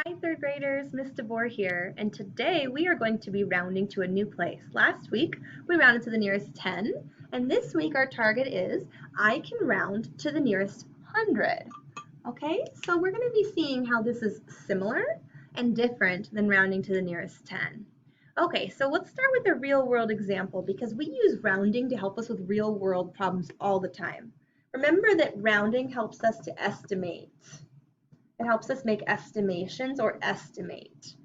Hi, third graders, Miss DeVore here, and today we are going to be rounding to a new place. Last week we rounded to the nearest 10, and this week our target is I can round to the nearest 100. Okay, so we're going to be seeing how this is similar and different than rounding to the nearest 10. Okay, so let's start with a real world example because we use rounding to help us with real world problems all the time. Remember that rounding helps us to estimate. It helps us make estimations or estimate.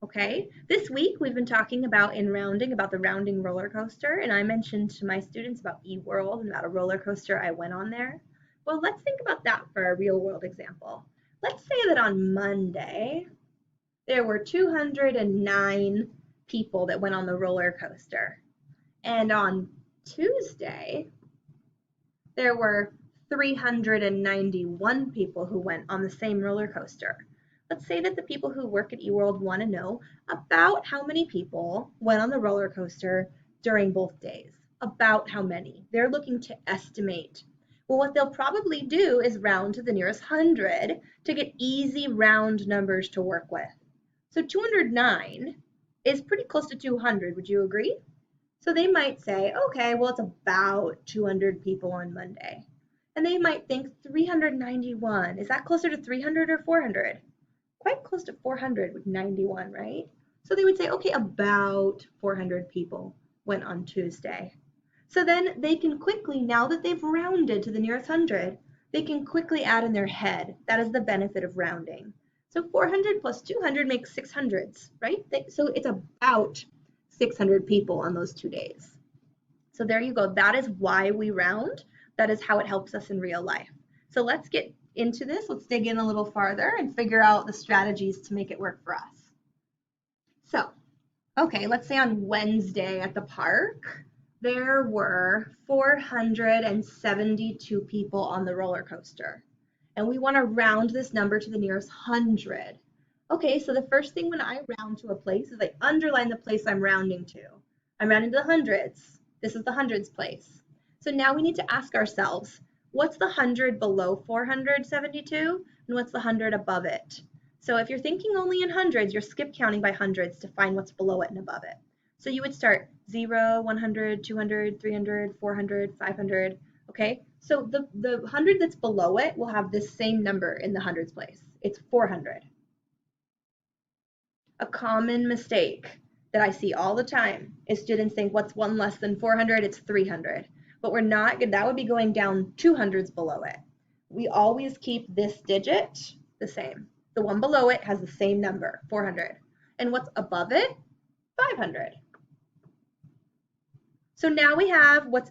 Okay, this week we've been talking about in rounding about the rounding roller coaster, and I mentioned to my students about eWorld and about a roller coaster I went on there. Well, let's think about that for a real world example. Let's say that on Monday there were 209 people that went on the roller coaster, and on Tuesday there were 391 people who went on the same roller coaster. Let's say that the people who work at eWorld want to know about how many people went on the roller coaster during both days. About how many. They're looking to estimate. Well, what they'll probably do is round to the nearest 100 to get easy round numbers to work with. So 209 is pretty close to 200, would you agree? So they might say, okay, well, it's about 200 people on Monday. And they might think 391. Is that closer to 300 or 400? Quite close to 400 with 91, right? So they would say, okay, about 400 people went on Tuesday. So then they can quickly, now that they've rounded to the nearest 100, they can quickly add in their head. That is the benefit of rounding. So 400 plus 200 makes 600s, right? So it's about 600 people on those 2 days. So there you go. That is why we round. That is how it helps us in real life. So let's get into this. Let's dig in a little farther and figure out the strategies to make it work for us. So, okay, let's say on Wednesday at the park, there were 472 people on the roller coaster. And we want to round this number to the nearest 100. Okay, so the first thing when I round to a place is I underline the place I'm rounding to. I'm rounding to the hundreds. This is the hundreds place. So now we need to ask ourselves, what's the 100 below 472 and what's the 100 above it? So if you're thinking only in hundreds, you're skip counting by hundreds to find what's below it and above it. So you would start 0, 100, 200, 300, 400, 500, okay? So the 100 that's below it will have this same number in the hundreds place. It's 400. A common mistake that I see all the time is students think what's one less than 400? It's 300. But we're not, that would be going down 200s below it. We always keep this digit the same. The one below it has the same number, 400. And what's above it? 500. So now we have what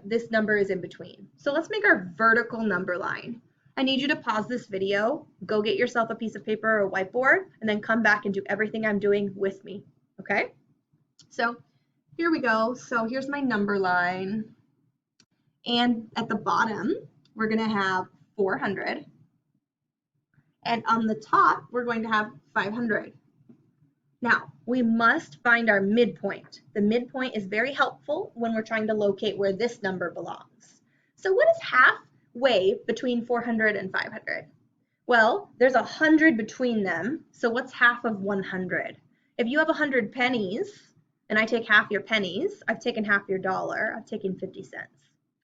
this number is in between. So let's make our vertical number line. I need you to pause this video, go get yourself a piece of paper or a whiteboard, and then come back and do everything I'm doing with me, okay? So here we go. So here's my number line. And at the bottom, we're going to have 400. And on the top, we're going to have 500. Now, we must find our midpoint. The midpoint is very helpful when we're trying to locate where this number belongs. So what is halfway between 400 and 500? Well, there's 100 between them. So what's half of 100? If you have 100 pennies, and I take half your pennies, I've taken half your dollar, I've taken 50 cents.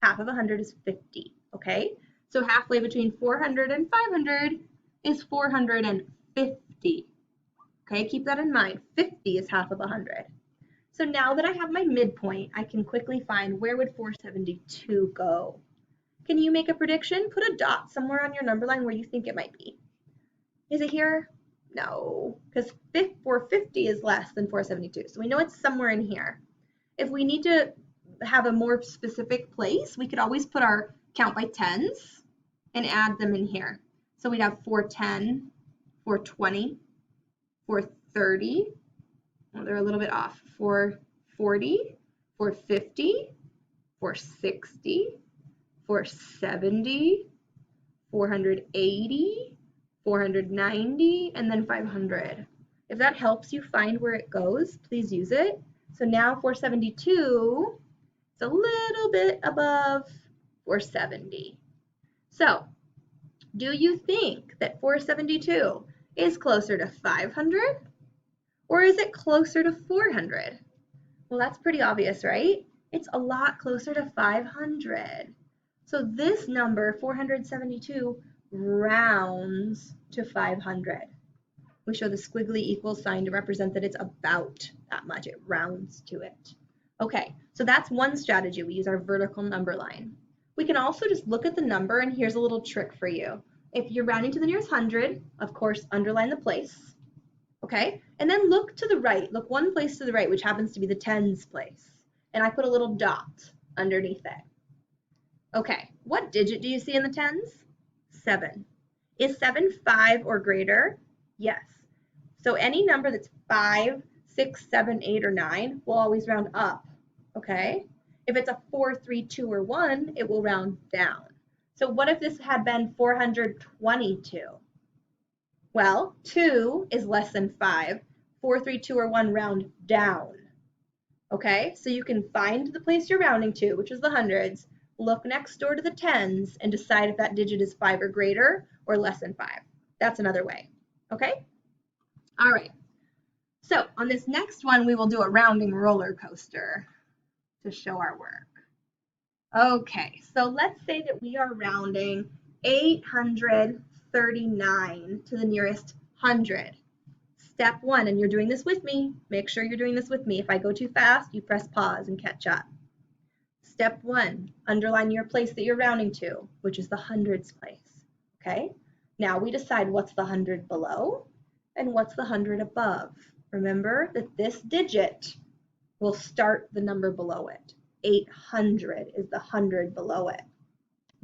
Half of 100 is 50, okay? So halfway between 400 and 500 is 450. Okay, keep that in mind. 50 is half of 100. So now that I have my midpoint, I can quickly find where would 472 go. Can you make a prediction? Put a dot somewhere on your number line where you think it might be. Is it here? No, because 450 is less than 472. So we know it's somewhere in here. If we need to have a more specific place, we could always put our count by tens and add them in here. So we'd have 410, 420, 430, well, they're a little bit off, 440, 450, 460, 470, 480, 490, and then 500. If that helps you find where it goes, please use it. So now 472, it's a little bit above 470. So do you think that 472 is closer to 500 or is it closer to 400? Well, that's pretty obvious, right? It's a lot closer to 500. So this number, 472, rounds to 500. We show the squiggly equal sign to represent that it's about that much. It rounds to it. Okay, so that's one strategy. We use our vertical number line. We can also just look at the number, and here's a little trick for you. If you're rounding to the nearest 100, of course, underline the place. Okay, and then look to the right. Look one place to the right, which happens to be the tens place. And I put a little dot underneath it. Okay, what digit do you see in the tens? 7. Is 7 5 or greater? Yes. So any number that's 5, 6, 7, 8, or 9 will always round up, okay? If it's a 4, 3, 2, or 1, it will round down. So what if this had been 422? Well, 2 is less than 5. 4, 3, 2, or 1 round down, okay? So you can find the place you're rounding to, which is the hundreds, look next door to the tens, and decide if that digit is 5 or greater or less than 5. That's another way, okay? All right, so on this next one, we will do a rounding roller coaster to show our work. Okay, so let's say that we are rounding 839 to the nearest 100. Step 1, and you're doing this with me. Make sure you're doing this with me. If I go too fast, you press pause and catch up. Step 1, underline your place that you're rounding to, which is the hundreds place. Okay, now we decide what's the 100 below and what's the 100 above. Remember that this digit will start the number below it. 800 is the 100 below it.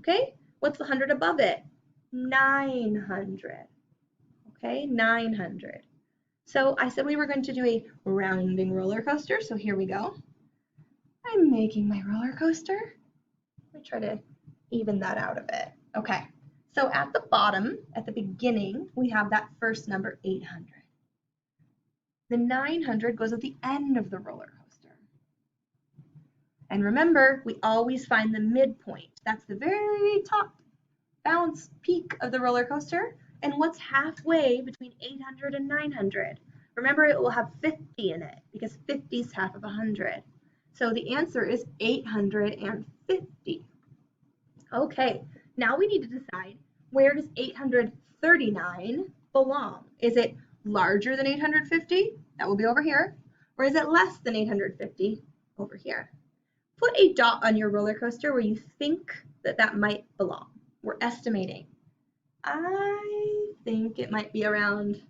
Okay, what's the 100 above it? 900. Okay, 900. So I said we were going to do a rounding roller coaster, so here we go. I'm making my roller coaster. Let me try to even that out a bit. Okay, so at the bottom, at the beginning, we have that first number, 800. The 900 goes at the end of the roller coaster. And remember, we always find the midpoint. That's the very top bounce peak of the roller coaster. And what's halfway between 800 and 900? Remember, it will have 50 in it because 50 is half of 100. So the answer is 850. Okay, now we need to decide, where does 839 belong? Is it larger than 850? That will be over here. Or is it less than 850? Over here. Put a dot on your roller coaster where you think that that might belong. We're estimating. I think it might be around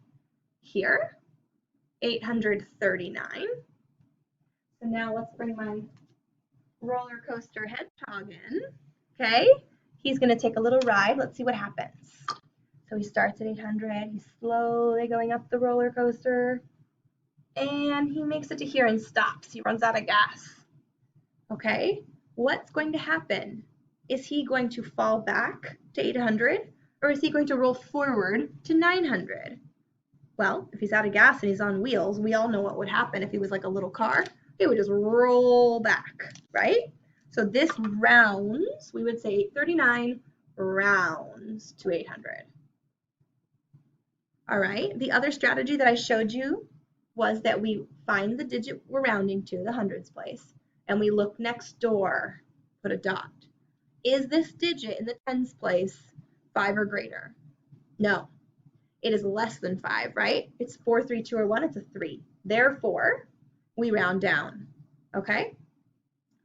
here, 839. So now let's bring my roller coaster hedgehog in. Okay, he's going to take a little ride. Let's see what happens. So he starts at 800. He's slowly going up the roller coaster. And he makes it to here and stops. He runs out of gas. Okay, what's going to happen? Is he going to fall back to 800 or is he going to roll forward to 900? Well, if he's out of gas and he's on wheels, we all know what would happen if he was like a little car. It would just roll back, right? So this rounds, we would say 839 rounds to 800. All right, the other strategy that I showed you was that we find the digit we're rounding to, the hundreds place, and we look next door, put a dot. Is this digit in the tens place 5 or greater? No, it is less than 5, right? It's 4, 3, 2, or 1, it's a 3. Therefore, we round down, okay?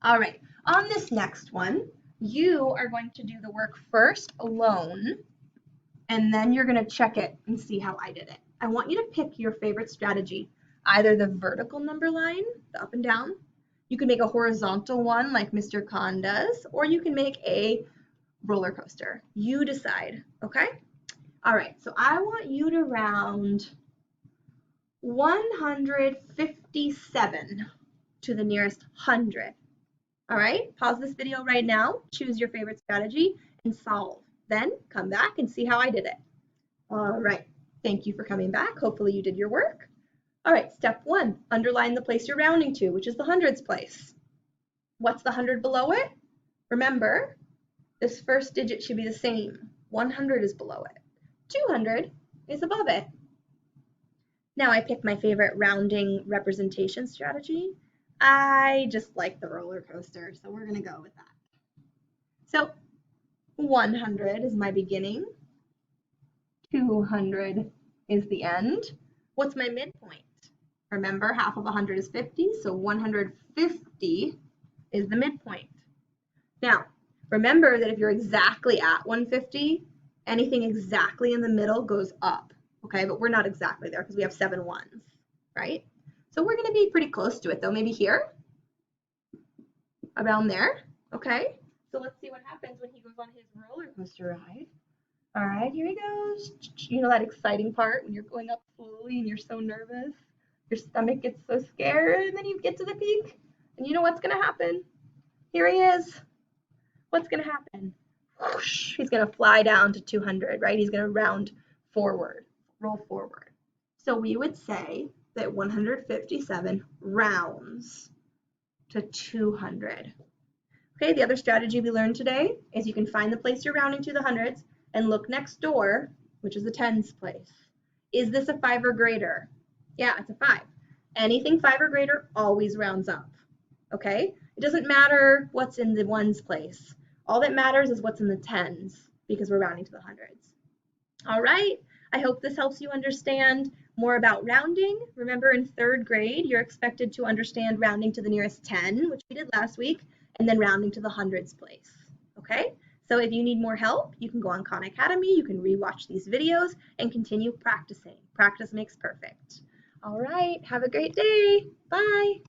All right, on this next one, you are going to do the work first alone, and then you're gonna check it and see how I did it. I want you to pick your favorite strategy, either the vertical number line, the up and down. You can make a horizontal one like Mr. Khan does, or you can make a roller coaster. You decide, okay? All right, so I want you to round 157 to the nearest 100. All right, pause this video right now, choose your favorite strategy, and solve. Then come back and see how I did it. All right, thank you for coming back. Hopefully you did your work. All right, step 1, underline the place you're rounding to, which is the hundreds place. What's the 100 below it? Remember, this first digit should be the same. 100 is below it. 200 is above it. Now I pick my favorite rounding representation strategy. I just like the roller coaster, so we're going to go with that. So 100 is my beginning. 200 is the end. What's my midpoint? Remember, half of 100 is 50, so 150 is the midpoint. Now, remember that if you're exactly at 150, anything exactly in the middle goes up, okay? But we're not exactly there because we have 7 ones, right? So we're going to be pretty close to it, though. Maybe here, around there, okay? So let's see what happens when he goes on his roller coaster ride. All right, here he goes. You know that exciting part when you're going up slowly and you're so nervous? Your stomach gets so scared, and then you get to the peak, and you know what's going to happen? Here he is. What's going to happen? Whoosh, he's going to fly down to 200, right? He's going to round forward, roll forward. So we would say that 157 rounds to 200. Okay, the other strategy we learned today is you can find the place you're rounding to the hundreds and look next door, which is the tens place. Is this a 5 or greater? Yeah, it's a 5. Anything 5 or greater always rounds up, okay? It doesn't matter what's in the ones place. All that matters is what's in the tens because we're rounding to the hundreds. All right, I hope this helps you understand more about rounding. Remember, in 3rd grade, you're expected to understand rounding to the nearest 10, which we did last week, and then rounding to the hundreds place, okay? So if you need more help, you can go on Khan Academy, you can rewatch these videos, and continue practicing. Practice makes perfect. All right, have a great day. Bye.